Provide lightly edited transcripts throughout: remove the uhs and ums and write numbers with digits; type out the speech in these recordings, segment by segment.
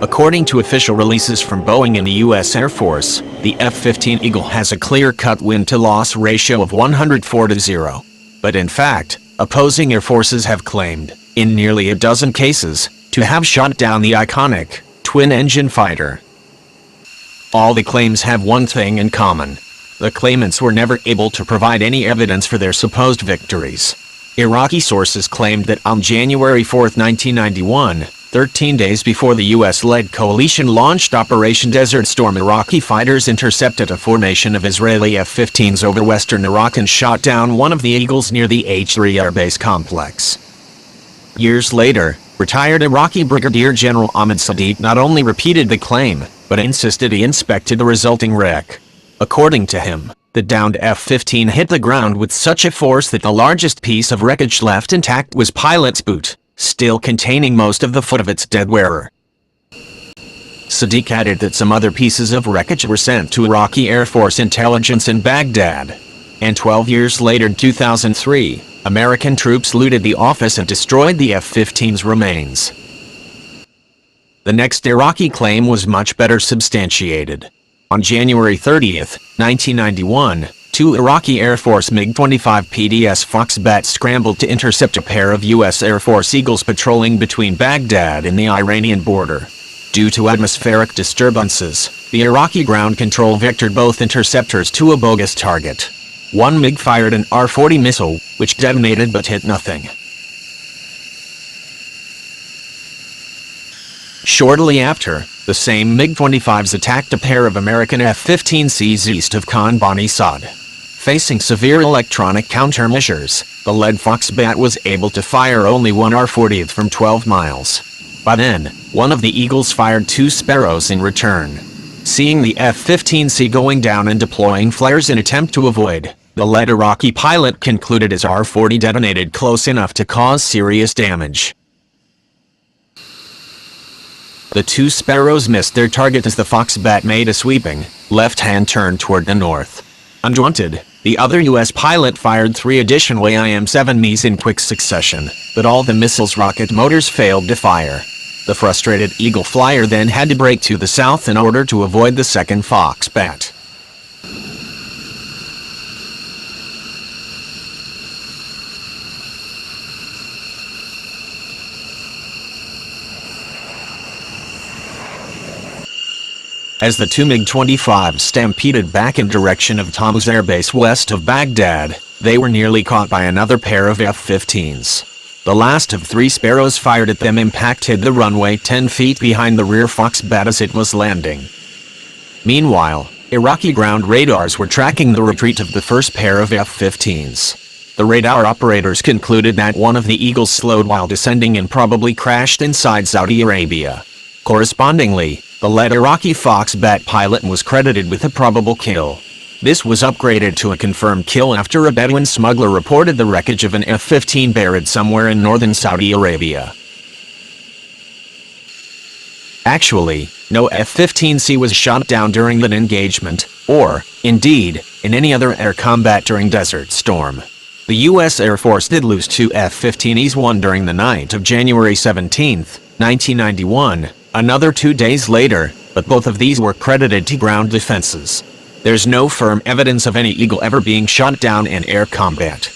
According to official releases from Boeing and the U.S. Air Force, the F-15 Eagle has a clear-cut win-to-loss ratio of 104-0. But in fact, opposing air forces have claimed, in nearly a dozen cases, to have shot down the iconic, twin-engine fighter. All the claims have one thing in common. The claimants were never able to provide any evidence for their supposed victories. Iraqi sources claimed that on January 4, 1991, 13 days before the U.S.-led coalition launched Operation Desert Storm, Iraqi fighters intercepted a formation of Israeli F-15s over western Iraq and shot down one of the Eagles near the H-3 Air Base complex. Years later, retired Iraqi Brigadier General Ahmed Sadiq not only repeated the claim, but insisted he inspected the resulting wreck. According to him, the downed F-15 hit the ground with such a force that the largest piece of wreckage left intact was pilot's boot, still containing most of the foot of its dead wearer. Sadiq added that some other pieces of wreckage were sent to Iraqi Air Force intelligence in Baghdad. And 12 years later, in 2003, American troops looted the office and destroyed the F-15's remains. The next Iraqi claim was much better substantiated. On January 30, 1991, two Iraqi Air Force MiG-25 PDS Foxbat scrambled to intercept a pair of U.S. Air Force Eagles patrolling between Baghdad and the Iranian border. Due to atmospheric disturbances, the Iraqi ground control vectored both interceptors to a bogus target. One MiG fired an R-40 missile, which detonated but hit nothing. Shortly after, the same MiG-25s attacked a pair of American F-15Cs east of Khan Bani Saad. Facing severe electronic countermeasures, the lead Foxbat was able to fire only one R-40 from 12 miles. By then, one of the Eagles fired two Sparrows in return. Seeing the F-15C going down and deploying flares in attempt to avoid, the lead Iraqi pilot concluded his R-40 detonated close enough to cause serious damage. The two Sparrows missed their target as the Foxbat made a sweeping, left-hand turn toward the north. Undaunted, the other U.S. pilot fired three additional IM-7Ms in quick succession, but all the missiles' rocket motors failed to fire. The frustrated Eagle flyer then had to brake to the south in order to avoid the second Foxbat. As the two MiG-25s stampeded back in direction of Tammuz Air Base west of Baghdad, they were nearly caught by another pair of F-15s. The last of three Sparrows fired at them impacted the runway 10 feet behind the rear Foxbat as it was landing. Meanwhile, Iraqi ground radars were tracking the retreat of the first pair of F-15s. The radar operators concluded that one of the Eagles slowed while descending and probably crashed inside Saudi Arabia. Correspondingly, the lead Iraqi Foxbat pilot was credited with a probable kill. This was upgraded to a confirmed kill after a Bedouin smuggler reported the wreckage of an F-15 buried somewhere in northern Saudi Arabia. Actually, no F-15C was shot down during that engagement, or, indeed, in any other air combat during Desert Storm. The U.S. Air Force did lose two F-15Es, one during the night of January 17, 1991, another 2 days later, but both of these were credited to ground defenses. There's no firm evidence of any Eagle ever being shot down in air combat.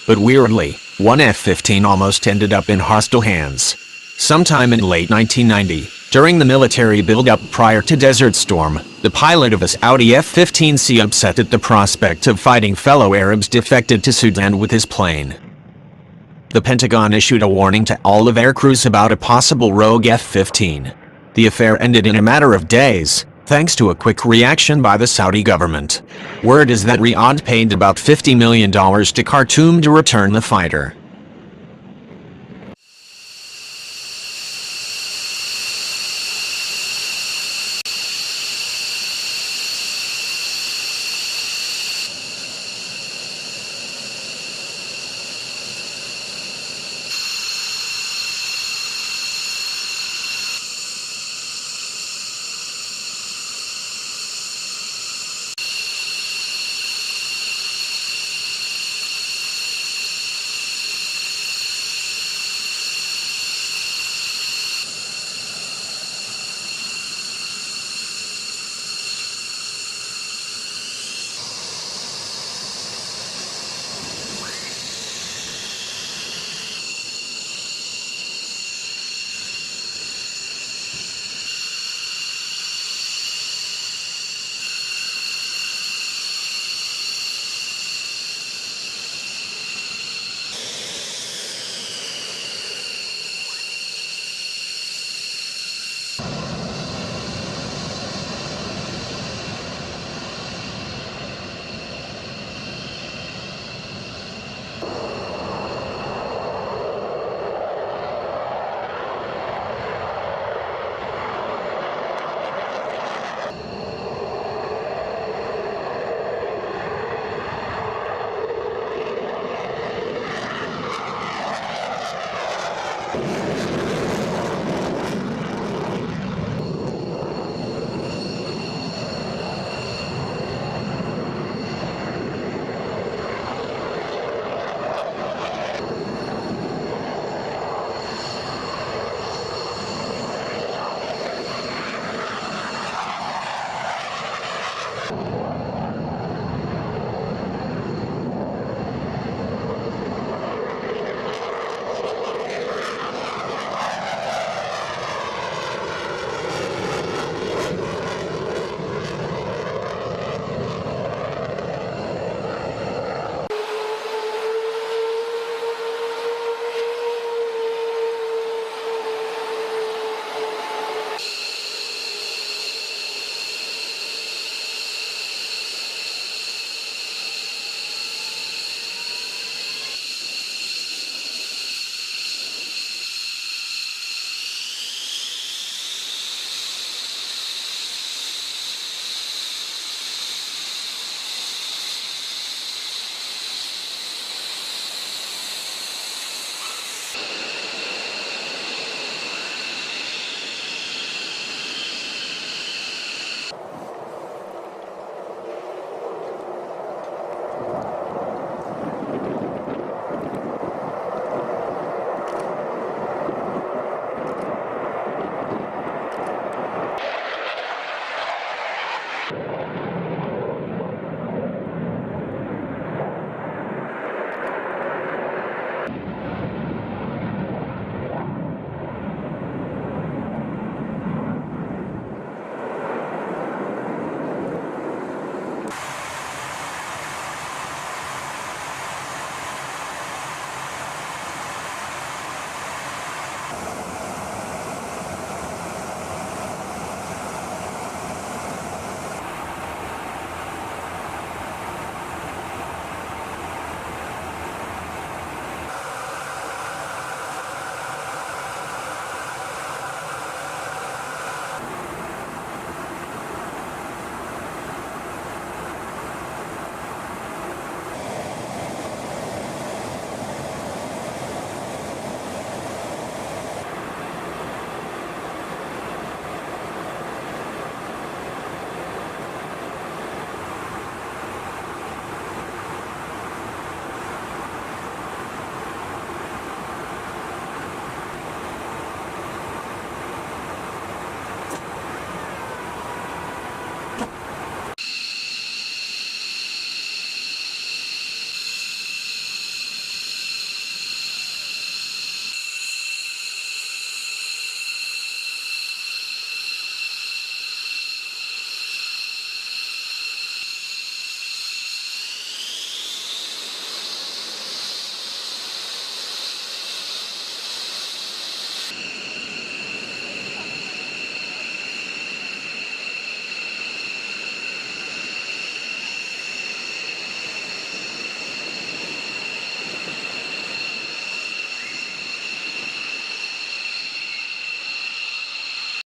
But weirdly, one F-15 almost ended up in hostile hands. Sometime in late 1990, during the military build-up prior to Desert Storm, the pilot of a Saudi F-15C, upset at the prospect of fighting fellow Arabs, defected to Sudan with his plane. The Pentagon issued a warning to all of aircrews about a possible rogue F-15. The affair ended in a matter of days, thanks to a quick reaction by the Saudi government. Word is that Riyadh paid about $50 million to Khartoum to return the fighter.